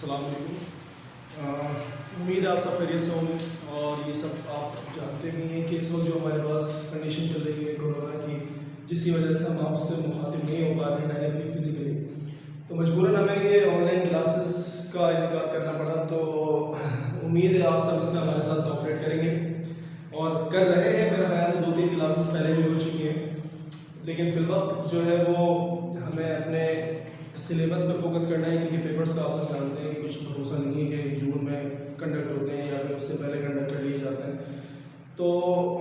अस्सलाम वालेकुम। उम्मीद है आप सब खैरियत से होंगे। और ये सब आप जानते भी हैं कि इस वक्त जो हमारे पास कंडीशन चल रही है कोरोना की, जिसकी वजह से हम आपसे मुखातिब नहीं हो पा रहे हैं डायरेक्टली फिजिकली, तो मजबूरन हमें ये ऑनलाइन क्लासेस का इनेकाद करना पड़ा। तो उम्मीद है आप सब इसमें हमारे साथ कोऑपरेट करेंगे और कर रहे हैं। मेरा ख्याल है 2-3 क्लासेस पहले भी हो चुकी हैं, लेकिन फिलवक्त जो है वो हमें अपने सिलेबस पर फोकस करना है, क्योंकि पेपर्स का आप सब जानते हैं कि कुछ भरोसा नहीं है कि जून में कंडक्ट होते हैं या फिर उससे पहले कंडक्ट कर लिए जाते हैं। तो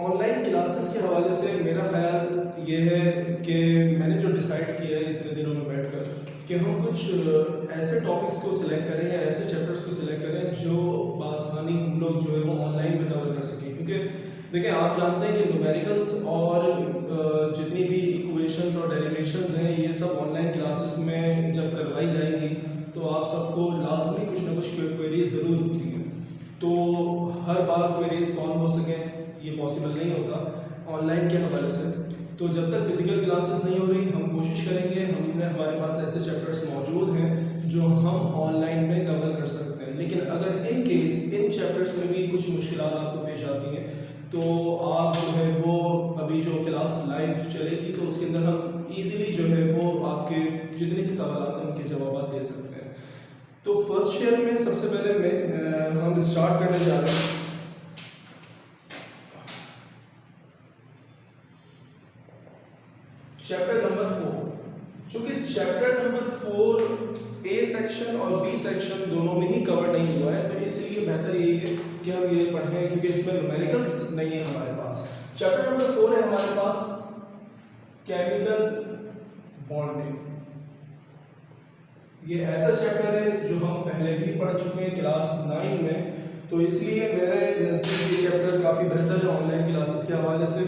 ऑनलाइन क्लासेस के हवाले से मेरा ख्याल ये है कि मैंने जो डिसाइड किया है इतने दिनों में बैठकर कि हम कुछ ऐसे टॉपिक्स को सिलेक्ट करें या ऐसे चैप्टर्स को सिलेक्ट करें जो बआसानी हम लोग जो है वो ऑनलाइन में कवर कर सकें। क्योंकि देखिए, आप जानते हैं कि न्यूमेरिकल्स और जितनी भी इक्वेशंस और डेरिवेशंस हैं, ये सब ऑनलाइन क्लासेस में जब करवाई जाएंगी तो आप सबको लाजमी कुछ ना कुछ क्वेरीज ज़रूर होती हैं। तो हर बार क्वेरीज सॉल्व हो सकें ये पॉसिबल नहीं होता ऑनलाइन के हवाले से। तो जब तक फिजिकल क्लासेस नहीं हो रही, हम कोशिश करेंगे, हमारे पास ऐसे चैप्टर्स मौजूद हैं जो हम ऑनलाइन में कवर कर सकते हैं। लेकिन अगर इन केस इन चैप्टर्स में भी कुछ मुश्किलात आपको पेश आती हैं, तो आप जो है वो अभी जो क्लास लाइव चलेगी तो उसके अंदर हम इजीली जो है वो आपके जितने भी सवाल हैं उनके जवाब दे सकते हैं। तो फर्स्ट ईयर में सबसे पहले हम स्टार्ट करने जा रहे हैं चैप्टर नंबर 4। चूँकि चैप्टर नंबर 4 ए सेक्शन और बी सेक्शन दोनों में ही कवर नहीं हुआ है, तो इसलिए बेहतर यही है कि हम ये पढ़ें, क्योंकि इसमें न्यूमेरिकल्स नहीं है हमारे पास। चैप्टर नंबर 4 है हमारे पास केमिकल बॉन्डिंग। ये ऐसा चैप्टर है जो हम पहले भी पढ़ चुके हैं क्लास 9 में, तो इसलिए मेरे नज़दीक ये चैप्टर काफ़ी बेहतर है ऑनलाइन क्लासेस के हवाले से।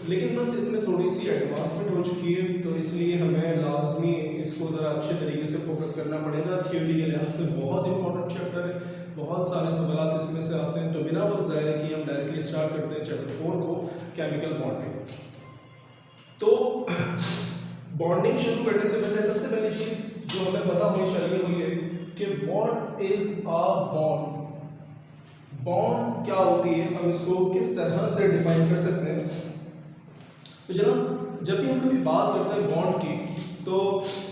लेकिन बस इसमें थोड़ी सी एडवांसमेंट हो चुकी है, तो इसलिए हमें लाजमी इसको ज़रा अच्छे तरीके से फोकस करना पड़ेगा। थ्योरी के लिहाज से बहुत इंपॉर्टेंट चैप्टर है, बहुत सारे सवाल इसमें से आते हैं। तो बिना वक्त ज़ाया कि हम डायरेक्टली स्टार्ट करते हैं चैप्टर 4 को, केमिकल बॉन्डिंग। तो बॉन्डिंग शुरू करने से पहले सबसे पहली चीज़ जो हमें पता होनी चाहिए वो ये कि what is a bond. Bond क्या होती है, हम इसको किस तरह से डिफाइन कर सकते हैं। तो जनाब, जब भी हम कभी बात करते हैं बॉन्ड की, तो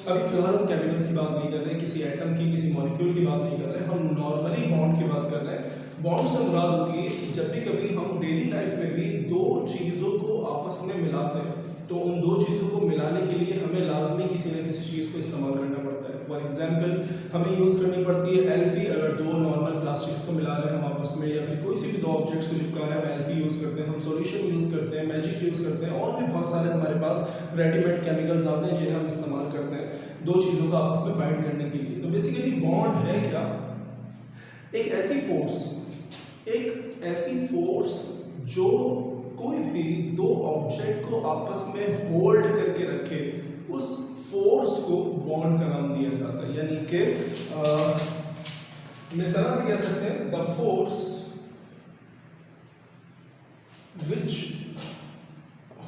अभी फिलहाल हम केमिकल्स की बात नहीं कर रहे, किसी एटम की, किसी मॉलिक्यूल की बात नहीं कर रहे, हम नॉर्मली बॉन्ड की बात कर रहे हैं। बॉन्ड से मुराद होती है कि जब भी कभी हम डेली लाइफ में भी दो चीज़ों को आपस में मिलाते हैं, तो उन दो चीज़ों को मिलाने के लिए हमें लाजमी किसी न किसी चीज़ को इस्तेमाल करना पड़ता है। फॉर एग्जांपल, हमें यूज़ करनी पड़ती है एल्फी। अगर दो नॉर्मल प्लास्टिक्स को मिला रहे हैं हम आपस में, या फिर कोई सी भी दो ऑब्जेक्ट्स को चिपका रहे हैं, हम एल्फी यूज़ करते हैं, हम सॉल्यूशन यूज़ करते हैं, मैजिक यूज़ करते हैं, और भी बहुत सारे हमारे पास रेडीमेड केमिकल्स आते हैं जिन्हें हम इस्तेमाल करते हैं दो चीज़ों को आपस में बाइंड करने के लिए। तो बेसिकली बॉन्ड है क्या? एक ऐसी फोर्स जो कोई भी दो ऑब्जेक्ट को आपस में होल्ड करके रखे, उस फोर्स को बॉन्ड का नाम दिया जाता है। यानी कि इस तरह से कह सकते हैं, the force which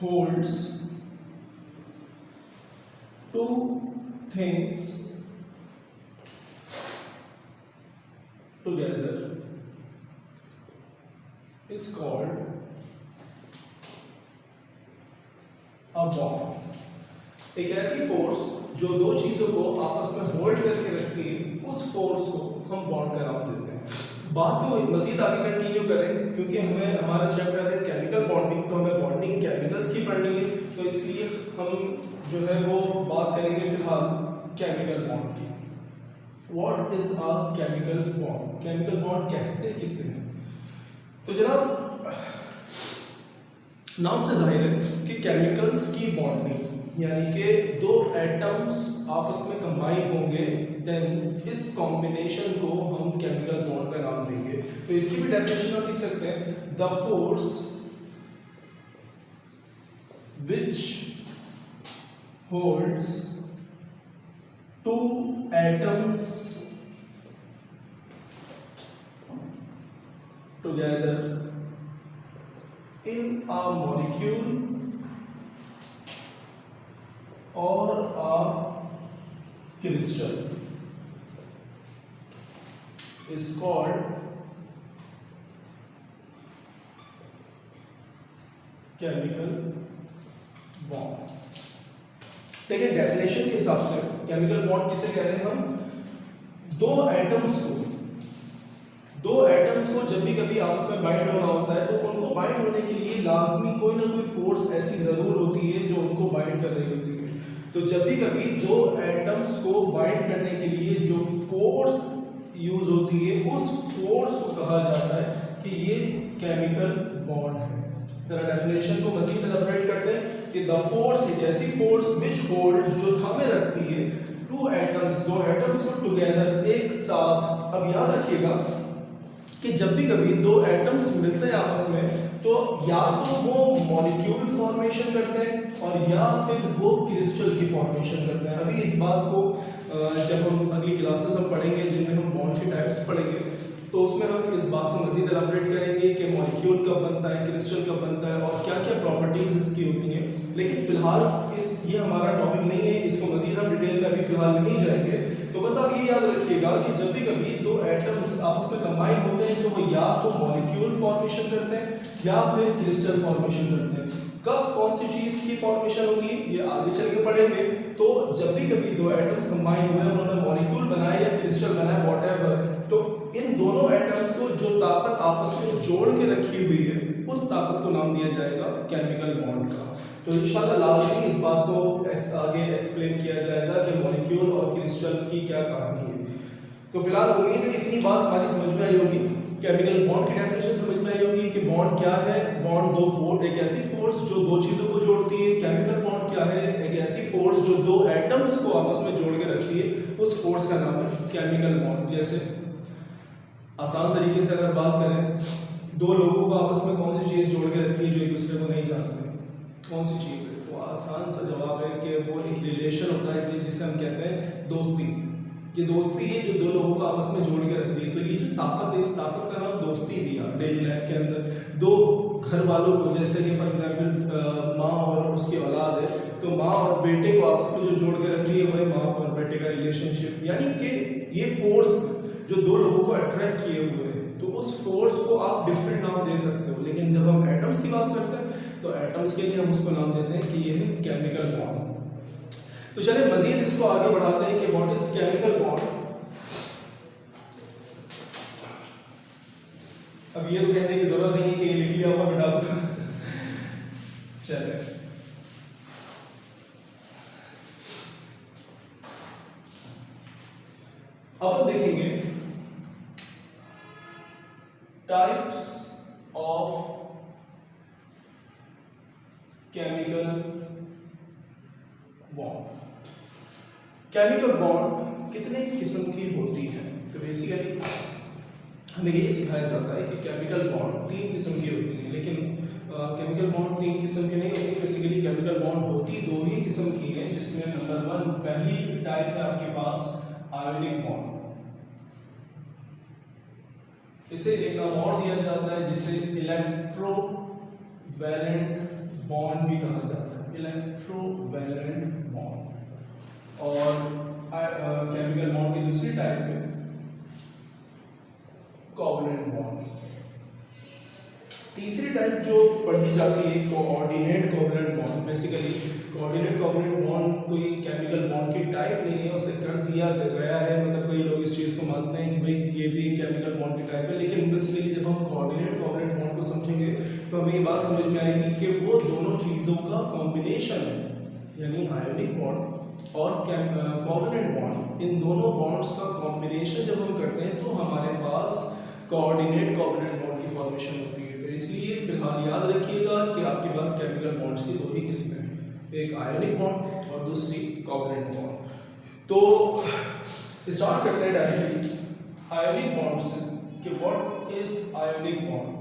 holds two things together is called a bond। एक ऐसी फोर्स जो दो चीजों को आपस में होल्ड करके रखती है, उस फोर्स को हम बॉन्ड का नाम देते हैं। बात तो मजीद आगे कंटिन्यू करें, क्योंकि हमारा चैप्टर है केमिकल बॉन्डिंग, तो हमें बॉन्डिंग केमिकल्स की पढ़नी है, तो इसलिए हम जो है वो बात करेंगे फिलहाल केमिकल बॉन्ड की। What is a chemical bond? Chemical bond कहते किसे हैं? तो जनाब, नाम से जाहिर है कि केमिकल्स की बॉन्डिंग, यानी कि दो एटम्स आपस में कंबाइन होंगे, देन इस कॉम्बिनेशन को हम केमिकल बॉन्ड का नाम देंगे। तो इसकी भी डेफिनेशन आप लिख सकते हैं, the force which holds two atoms together in a molecule or a crystal। is called chemical bond. देखिए डेफिनेशन के हिसाब से केमिकल बॉन्ड किसे कह रहे हैं हम? दो एटम्स को जब भी कभी आपस में बाइंड होना होता है तो उनको बाइंड होने के लिए लाजमी कोई ना कोई फोर्स ऐसी जरूर होती है जो उनको बाइंड कर रही होती है। तो जब भी कभी दो एटम्स को बाइंड करने के लिए जो फोर्स यूज होती है उस फोर्स को कहा जाता है कि ये केमिकल बॉन्ड है। जरा डेफिनेशन को मजीद एलाबोरेट करते हैं कि द फोर्स एक ऐसी फोर्स विच होल्ड्स जो थामे रखती है दो एटम्स को टुगेदर एक साथ। अब याद रखिएगा कि जब भी कभी दो एटम्स मिलते हैं आपस में तो या तो वो मॉलिक्यूल फॉर्मेशन करते हैं और या फिर वो क्रिस्टल की फॉर्मेशन करते हैं। अभी इस बात को जब हम अगली क्लासेस हम पढ़ेंगे जिनमें हम बॉन्ड के टाइप्स पढ़ेंगे तो उसमें हम इस बात को मजीद एलाबोरेट करेंगे कि मॉलिक्यूल कब बनता है, क्रिस्टल कब बनता है और क्या क्या प्रॉपर्टीज इसकी होती हैं। लेकिन फिलहाल ये हमारा टॉपिक नहीं है, इसको मजीद हम डिटेल में अभी फिलहाल नहीं जाएंगे। तो बस आप ये याद रखिएगा कि जब भी कभी दो एटम्स आपस में कंबाइन होते हैं तो वो या तो मॉलिक्यूल फॉर्मेशन करते हैं या फिर क्रिस्टल फॉर्मेशन करते हैं। कब कौन सी चीज की फॉर्मेशन होगी ये आगे चल के पढ़ेंगे। तो जब भी कभी दो एटम्स कंबाइन हुए, उन्होंने मॉलिक्यूल बनाया या क्रिस्टल बनाया व्हाटएवर, तो इन दोनों एटम्स को जो ताकत आपस में जोड़ के रखी हुई है उस ताकत को नाम दिया जाएगा केमिकल बॉन्ड का। तो इंशाल्लाह लाजमी इस बात को आगे एक्सप्लेन किया जाएगा कि मॉलिक्यूल और क्रिस्टल की क्या कहानी है। तो फिलहाल उम्मीद है इतनी बात हमारी समझ में आई होगी। केमिकल बॉन्ड की डेफिनेशन समझ में आई होगी कि बॉन्ड क्या है। बॉन्ड एक ऐसी फोर्स जो दो चीजों को जोड़ती है। केमिकल बॉन्ड क्या है? एक ऐसी फोर्स जो दो एटम्स को आपस में जोड़ के रखती है, उस फोर्स का नाम है केमिकल बॉन्ड। जैसे आसान तरीके से अगर बात करें, दो लोगों को आपस में कौन सी चीज जोड़ के रखती है जो एक दूसरे को नहीं जानते? कौन सी चीज है? तो आसान सा जवाब है कि वो एक रिलेशन होता है जिसे हम कहते हैं दोस्ती। ये दोस्ती है जो दो लोगों को आपस में जोड़ के रख रही है। तो ये जो ताकत है, इस ताकत का नाम दोस्ती दिया डेली लाइफ के अंदर। दो घर वालों को, जैसे कि फॉर एग्जाम्पल माँ और उसकी औलाद है, तो माँ और बेटे को आपस में जो जोड़ के रख रही है वही माँ और बेटे का रिलेशनशिप। यानी कि ये फोर्स जो दो लोगों को अट्रैक्ट किए हुए हैं, तो उस फोर्स को आप डिफरेंट नाम दे सकते हो। लेकिन जब हम एटम्स की बात करते हैं तो एटम्स के लिए हम उसको नाम देते हैं कि ये है केमिकल बॉन्ड। तो चलिए मजीद इसको आगे बढ़ाते हैं कि व्हाट इज केमिकल बॉन्ड। अब ये तो कहने की जरूरत नहीं है कि ये लिख लिया हुआ बिठा दो। चलिए अब हम देखेंगे types of chemical bond. Chemical bond कितने किस्म की होती है? तो बेसिकली हमें ये सिखाया जाता है कि केमिकल बॉन्ड 3 किस्म की होती है। लेकिन केमिकल बॉन्ड 3 किस्म के नहीं होती। बेसिकली केमिकल बॉन्ड होती 2 ही किस्म की है, जिसमें नंबर 1 पहली टाइप है आपके पास आयोनिक बॉन्ड। इसे एक नाम और दिया जाता है जिसे इलेक्ट्रोवैलेंट बॉन्ड भी कहा जाता है, इलेक्ट्रोवैलेंट बॉन्ड। और केमिकल बॉन्ड की दूसरी टाइप है कोवलेंट बॉन्ड। तीसरी टाइप जो पढ़ी जाती है coordinate covalent bond. Basically coordinate covalent bond कोई केमिकल बॉन्ड की टाइप नहीं है, उसे कर दिया गया है। मतलब कई लोग इस चीज़ को मानते हैं कि भाई ये भी केमिकल बॉन्ड की टाइप है। लेकिन बेसिकली जब हम कोऑर्डिनेट कोवलेंट बॉन्ड को समझेंगे तो हमें ये बात समझ में आएगी कि वो दोनों चीज़ों का कॉम्बिनेशन है, यानी आयोनिक बॉन्ड और कोवलेंट बॉन्ड। इन दोनों बॉन्ड्स का कॉम्बिनेशन जब हम करते हैं तो हमारे पास कोऑर्डिनेट कोवलेंट बॉन्ड की फॉर्मेशन होती है। तो इसलिए फिलहाल याद रखिएगा कि आपके पास केमिकल बॉन्ड्स की 2 ही किस्में हैं, एक आयोनिक बॉन्ड और दूसरी कोवलेंट बॉन्ड। तो स्टार्ट करते हैं डायरेक्टली आयोनिक बॉन्ड से कि what is ionic bond.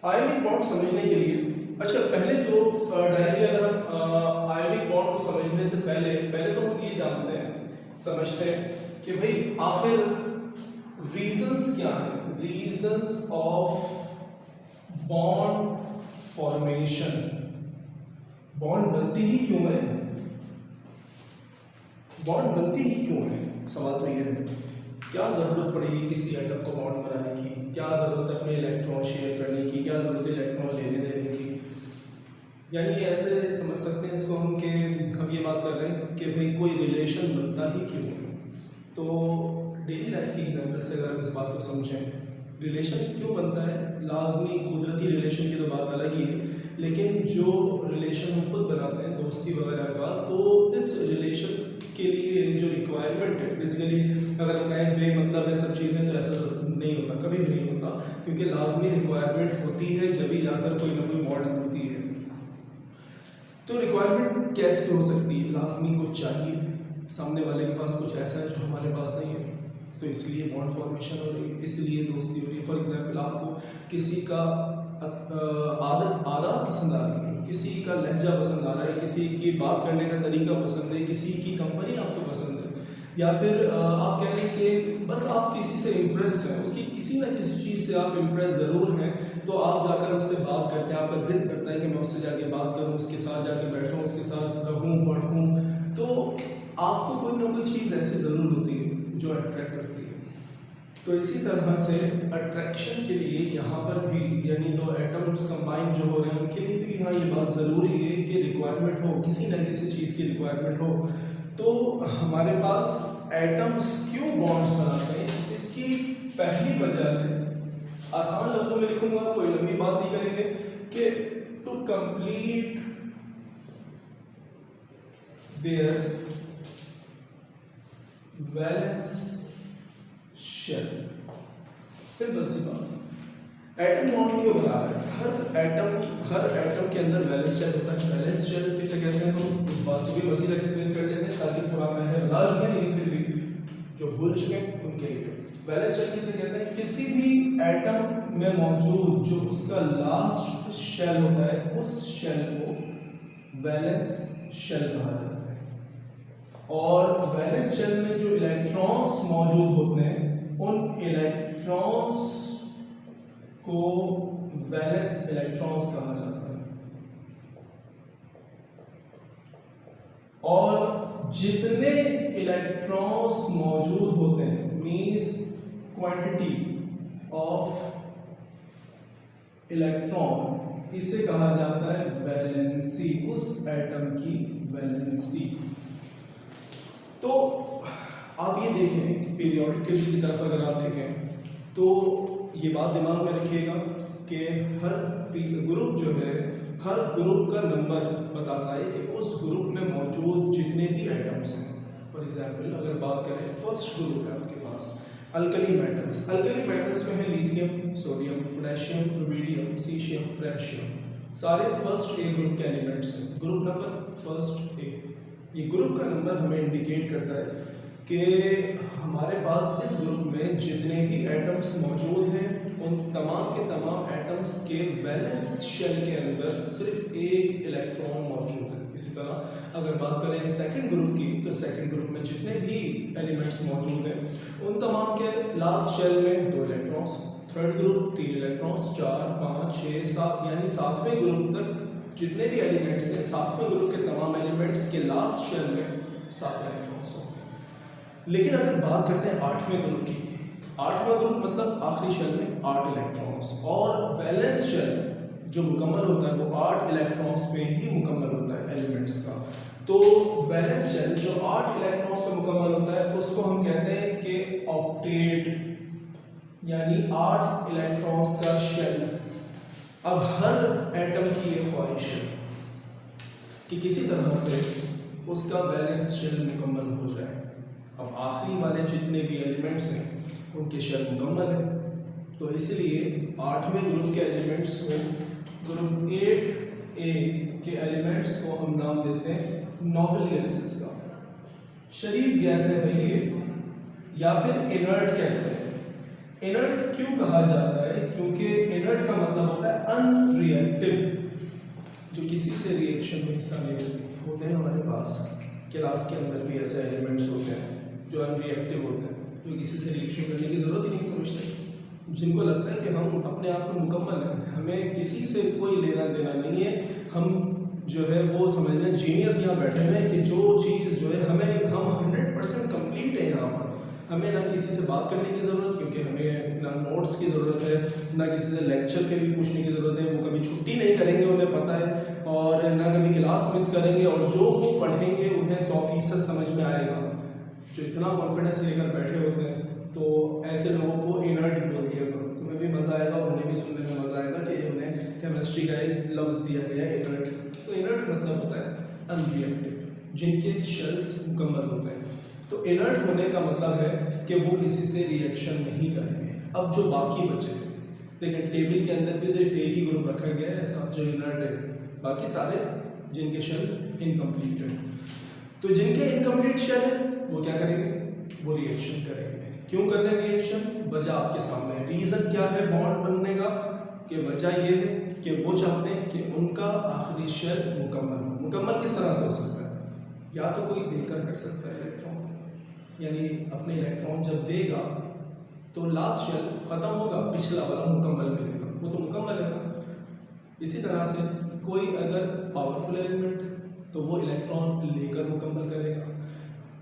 Ionic bond समझने के लिए पहले तो डायरेक्टली अगर हम आयोनिक बॉन्ड को समझने से पहले तो हम ये जानते हैं, समझते हैं कि भाई आखिर रीजंस क्या है, reasons of bond formation. Bond बनती ही क्यों है? बॉन्ड बनती ही क्यों है? सवाल तो ये है, क्या ज़रूरत पड़ेगी किसी एटम को बॉन्ड बनाने की, क्या ज़रूरत है अपने इलेक्ट्रॉन शेयर करने की, क्या ज़रूरत है इलेक्ट्रॉन लेने देने की। यानी ऐसे समझ सकते हैं इसको हम कि हम ये बात कर रहे हैं कि भाई कोई रिलेशन बनता ही क्यों है। तो डेली लाइफ की एग्जाम्पल से अगर हम इस बात को समझें, रिलेशन क्यों बनता है, लाजमी कुदरती रिलेशन की तो बात अलग ही है, लेकिन जो रिलेशन हम खुद बनाते हैं दोस्ती वगैरह का, तो इस रिलेशन के लिए जो रिक्वायरमेंट है, बेसिकली अगर हम कहें बेमतलब है सब चीज़ें, तो ऐसा नहीं होता, कभी भी नहीं होता, क्योंकि लाजमी रिक्वायरमेंट होती है जब भी जाकर कोई ना कोई बॉन्ड बनती है। तो रिक्वायरमेंट कैसे हो सकती है? लाजमी कुछ चाहिए, सामने वाले के पास कुछ ऐसा है जो हमारे पास नहीं है, तो इसलिए बॉन्ड फॉर्मेशन हो रही है, इसलिए दोस्ती हो रही है। फॉर एग्जांपल आपको किसी का आदत पसंद आ रही है, किसी का लहजा पसंद आ रहा है, किसी की बात करने का तरीका पसंद है, किसी की कंपनी आपको पसंद है, या फिर आप कह रहे हैं कि बस आप किसी से इम्प्रेस हैं, उसकी किसी ना किसी चीज़ से आप इम्प्रेस ज़रूर हैं, तो आप जाकर उससे बात करते हैं, आपका दिल करता है कि मैं उससे जाके बात करूं, उसके साथ जाके बैठूं, उसके साथ रहूं पढ़ूं, तो आपको कोई ना कोई चीज़ ऐसी ज़रूर होती है जो अट्रैक्ट करती है। तो इसी तरह से अट्रैक्शन के लिए यहाँ पर भी, यानी दो एटम्स कंबाइन जो हो रहे हैं उनके लिए भी यहाँ ये बात ज़रूरी है कि रिक्वायरमेंट हो, किसी न किसी चीज़ की रिक्वायरमेंट हो। तो हमारे पास एटम्स क्यों बॉन्ड्स बनाते हैं, इसकी पहली वजह है, आसान लफ्जों में लिखूंगा, कोई लंबी बात नहीं करेंगे, कि to complete their valence shell. Simple सी बात, एटम बॉन्ड क्यों बना रहे हैं? हर एटम के अंदर वैलेंस शेल होता है। वैलेंस शेल किसे कहते हैं, हम उस बात को भी मज़ीद एक्सप्लेन कर लेते हैं ताकि थोड़ा महराज में नहीं, फिर भी जो भूल चुके हैं उनके लिए। वैलेंस शेल किसे कहते हैं? किसी भी एटम में मौजूद जो उसका लास्ट शेल होता है, उस शेल को वैलेंस शेल कहा जाता है। और वैलेंस शेल में जो इलेक्ट्रॉन्स मौजूद होते हैं, उन इलेक्ट्रॉन्स को वैलेंस इलेक्ट्रॉन्स कहा जाता है। और जितने इलेक्ट्रॉन्स मौजूद होते हैं, मींस क्वांटिटी ऑफ इलेक्ट्रॉन, इसे कहा जाता है वैलेंसी, उस एटम की वैलेंसी। तो आप ये देखें, पीरियोडिक टेबल की तरफ अगर आप देखें तो ये बात दिमाग में रखिएगा कि हर ग्रुप जो है, हर ग्रुप का नंबर बताता है कि उस ग्रुप में मौजूद जितने भी एटम्स हैं। फॉर एग्जांपल अगर बात करें, फर्स्ट ग्रुप है आपके पास अल्कली मेटल्स। अल्कली मेटल्स में है lithium, sodium, potassium, rubidium, caesium, francium, सारे फर्स्ट ए ग्रुप के एलिमेंट्स हैं। ग्रुप नंबर फर्स्ट ए, ये ग्रुप का नंबर हमें इंडिकेट करता है कि हमारे पास इस ग्रुप में जितने भी एटम्स मौजूद हैं, उन तमाम के तमाम एटम्स के वैलेंस शेल के अंदर सिर्फ एक इलेक्ट्रॉन मौजूद है। इसी तरह अगर बात करें सेकंड ग्रुप की, तो सेकंड ग्रुप में जितने भी एलिमेंट्स मौजूद हैं, उन तमाम के लास्ट शेल में 2 इलेक्ट्रॉन्स, थर्ड ग्रुप 3 इलेक्ट्रॉन्स, 4, 5, 6, 7, यानी 7वें ग्रुप तक जितने भी एलिमेंट्स हैं, 7वें ग्रुप के तमाम एलिमेंट्स के लास्ट शेल में 7 इलेक्ट्रॉन्स होंगे। लेकिन अगर बात करते हैं 8वें ग्रुप की, 8वां ग्रुप मतलब आखिरी शेल में 8 इलेक्ट्रॉन्स, और वैलेंस शेल जो मुकम्मल होता है वो 8 इलेक्ट्रॉन्स पे ही मुकम्मल होता है एलिमेंट्स का। तो वैलेंस शेल जो 8 इलेक्ट्रॉन्स पे मुकम्मल होता है उसको हम कहते हैं कि ऑक्टेट, यानी 8 इलेक्ट्रॉन्स का शेल। अब हर एटम की ये ख्वाहिश है कि किसी तरह से उसका वैलेंस शेल मुकम्मल हो जाए। अब आखिरी वाले जितने भी एलिमेंट्स हैं उनके शेल मुकम्मल है, तो इसलिए 8वें ग्रुप के एलिमेंट्स को, ग्रुप 8A के एलिमेंट्स को हम नाम देते हैं नोबल गैसेस का। शरीफ गैस है भाई ये, या फिर इनर्ट कहते हैं। इनर्ट क्यों कहा जाता है? क्योंकि इनर्ट का मतलब होता है अनरिएक्टिव, जो किसी से रिएक्शन में हिस्सा नहीं लेते। होते हैं हमारे पास क्लास के अंदर भी ऐसे एलिमेंट्स होते हैं जो अनरिएक्टिव होते हैं, जो किसी से रिएक्शन करने की ज़रूरत ही नहीं समझते, जिनको लगता है कि हम अपने आप में मुकम्मल हैं, हमें किसी से कोई लेना देना नहीं है, हम जो है वो समझ लें जीनियस यहाँ बैठे हुए हैं कि जो चीज़ जो है हम हमें ना किसी से बात करने की ज़रूरत, क्योंकि हमें ना नोट्स की ज़रूरत है, ना किसी से लेक्चर के भी पूछने की ज़रूरत है। वो कभी छुट्टी नहीं करेंगे, उन्हें पता है, और ना कभी क्लास मिस करेंगे, और जो वो पढ़ेंगे उन्हें 100% समझ में आएगा। जो इतना कॉन्फिडेंस लेकर बैठे होते हैं, तो ऐसे लोगों को इनर्ट बोल दिया करो, तुम्हें भी मज़ा आएगा और उन्हें भी सुनने में मज़ा आएगा कि उन्हें केमिस्ट्री का एक लफ्ज़ दिया गया है इनर्ट। तो इनर्ट मतलब होता है अनरिएक्टिव, जिनके शेल्स मुकम्मल होते हैं। तो इनर्ट होने का मतलब है कि वो किसी से रिएक्शन नहीं करेंगे। अब जो बाकी बचे हैं, देखिए टेबल के अंदर भी सिर्फ एक ही ग्रुप रखा गया है ऐसा जो इनर्ट है, बाकी सारे जिनके शेल इनकम्प्लीट है। तो जिनके इनकम्प्लीट शेल है वो क्या करेंगे, वो रिएक्शन करेंगे। क्यों कर रहे हैं रिएक्शन, वजह आपके सामने है। रीज़न क्या है बॉन्ड बनने का, कि वजह ये है कि वो चाहते हैं कि उनका आखिरी शेल मुकम्मल हो। मुकम्मल किस तरह से हो सकता है, या तो कोई देकर कर सकता है इलेक्ट्रॉन, यानी अपने इलेक्ट्रॉन जब देगा तो लास्ट शेल ख़त्म होगा, पिछला वाला मुकम्मल मिलेगा, वो तो मुकम्मल है ना। इसी तरह से कोई अगर पावरफुल एलिमेंट है तो वो इलेक्ट्रॉन लेकर मुकम्मल करेगा,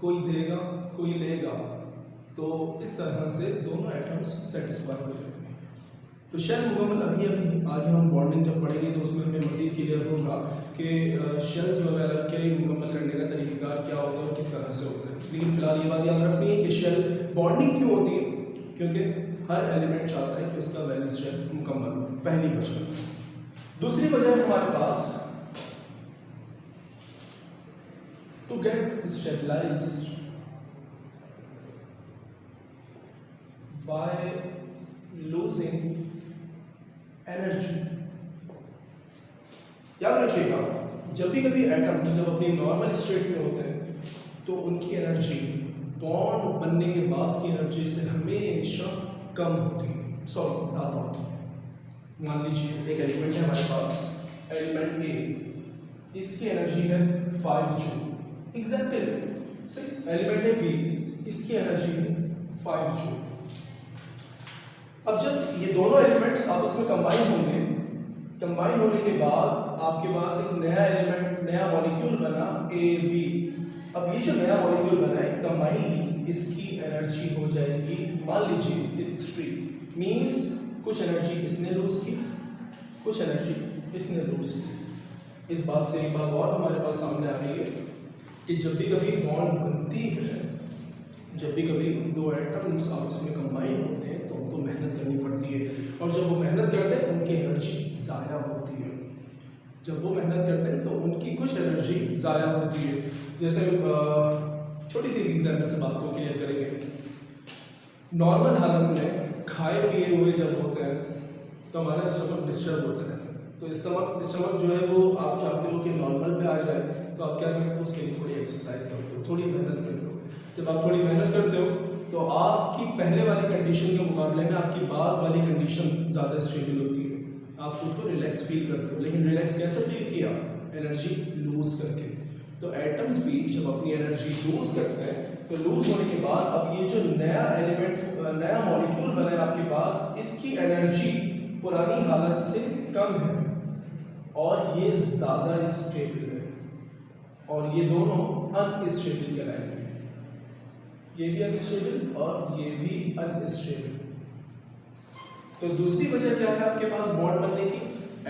कोई देगा कोई लेगा, तो इस तरह से दोनों एटम्स सेटिस्फाई हो जाएंगे। तो शेल मुकम्मल अभी आगे हम बॉन्डिंग जब पढ़ेंगे तो उसमें हमें मज़ीद क्लियर होगा कि शेल्स वगैरह के मुकम्मल करने का तरीका क्या होगा और किस तरह से होता है। लेकिन फिलहाल ये बात याद रखनी है कि शेल बॉन्डिंग क्यों होती है, क्योंकि हर एलिमेंट चाहता है कि उसका वैलेंस शेल मुकम्मल हो, पहली वजह। दूसरी वजह है हमारे पास to get stabilised by losing energy. याद रखिएगा, जब भी कभी एटम जब अपनी नॉर्मल स्टेट में होते हैं तो उनकी एनर्जी बॉन्ड बनने के बाद की एनर्जी से हमेशा कम होती है, सॉरी ज़्यादा होती है। मान लीजिए एक एलिमेंट है हमारे पास, एलिमेंट ए, इसकी एनर्जी है 5 जूल, एग्जाम्पल सही। एलिमेंट है बी, इसकी एनर्जी है 5 जूल। अब जब ये दोनों एलिमेंट्स आपस में कंबाइन होंगे, कंबाइन होने के बाद आपके पास एक नया एलिमेंट, नया मॉलिक्यूल बना ए बी। अब ये जो नया मॉलिक्यूल बना है कंबाइनली, इसकी एनर्जी हो जाएगी मान लीजिए कि 3, मीन्स कुछ एनर्जी इसने लूज की, कुछ एनर्जी इसने लूज की। इस बात से एक बात और हमारे पास सामने आ रही है कि जब भी कभी बॉन्ड बनती है, जब भी कभी दो एटम्स आपस में कंबाइन होते हैं तो उनको मेहनत करनी पड़ती है, और जब वो मेहनत करते हैं उनकी एनर्जी ज़ाया होती है। जब वो मेहनत करते हैं तो उनकी कुछ एनर्जी ज़ाया होती है। जैसे छोटी सी एग्जाम्पल से बात को क्लियर करेंगे। नॉर्मल हालत में खाए पिए हुए जब होते हैं तो हमारा स्टमक डिस्टर्ब होता है, तो स्टमक जो है वो आप चाहते हो कि नॉर्मल पे आ जाए, तो आप क्या करते हो, उसके लिए थोड़ी एक्सरसाइज करते हो, थोड़ी मेहनत करते हो। जब आप थोड़ी मेहनत करते हो तो आपकी पहले वाली कंडीशन के मुकाबले में आपकी बाद वाली कंडीशन ज़्यादा स्टेबल होती है, आप खुद को रिलैक्स फील करते हो। लेकिन रिलैक्स कैसे फील किया, एनर्जी लूज करके। तो एटम्स भी जब अपनी एनर्जी लूज करते हैं तो लूज होने के बाद अब ये जो नया एलिमेंट, नया मॉलिक्यूल बना है आपके पास, इसकी एनर्जी पुरानी हालत से कम है और ये ज़्यादा स्टेबल है, और ये दोनों अनस्टेबल कहलाएंगे। ये भी अनस्टेबल और ये भी अनस्टेबल। तो दूसरी वजह क्या है आपके पास बॉन्ड बनने की,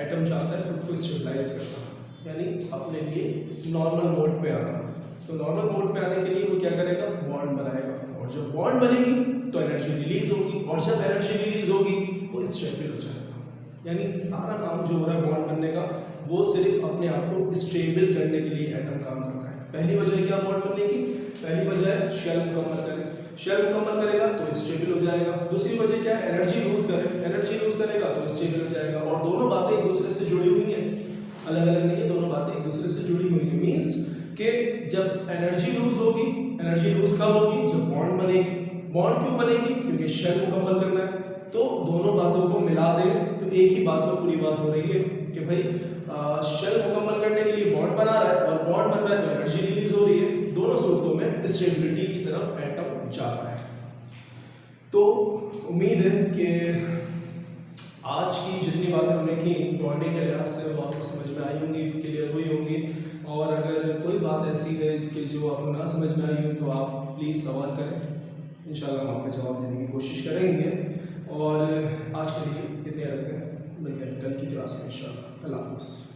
एटम चाहता है खुद को स्टेबलाइज करना, यानी अपने लिए नॉर्मल मोड पे आना। तो नॉर्मल मोड पे आने के लिए वो क्या करेगा, बॉन्ड बनाएगा, और जब बॉन्ड बनेगी तो एनर्जी रिलीज होगी, और जब एनर्जी रिलीज होगी वो स्टेबल हो जाएगा। यानी सारा काम जो हो रहा है बॉन्ड बनने का, वो सिर्फ अपने आप को स्टेबल करने के लिए एटम काम कर रहा है। पहली वजह क्या बॉन्ड बनने की, पहली वजह है शेल मुकम्मल करे, शेल मुकम्मल करेगा तो स्टेबल हो जाएगा। दूसरी वजह क्या है, एनर्जी लूज करे, एनर्जी लूज करेगा तो स्टेबल हो जाएगा। और दोनों बातें एक दूसरे से जुड़ी हुई हैं, अलग अलग नहीं है, दोनों बातें एक दूसरे से जुड़ी हुई है। मीन्स कि जब एनर्जी लूज होगी, एनर्जी लूज कब होगी, जब बॉन्ड बनेगी। बॉन्ड क्यों बनेगी, क्योंकि शेल मुकम्मल करना है। तो दोनों बातों को मिला दें तो एक ही बात में पूरी बात हो रही है कि भाई शेल मुकम्मल करने के लिए बॉन्ड बना रहा है, और बॉन्ड बन रहा है तो एनर्जी रिलीज हो रही है। दोनों सूरतों में स्टेबिलिटी की तरफ एटम जा रहा है। तो उम्मीद है कि आज की जितनी बातें हमने की बॉन्डिंग के लिहाज से वो आपको समझ में आई होंगी, क्लियर हुई होंगी। और अगर कोई बात ऐसी है कि जो आपको ना समझ में आई हो तो आप प्लीज़ सवाल करें। इंशाल्लाह हम आपका जवाब देने की कोशिश करेंगे। और आज के लिए इतने रखते हैं, मिलते हैं कल की क्लास में इंशाल्लाह। अल्लाह हाफ़िज़।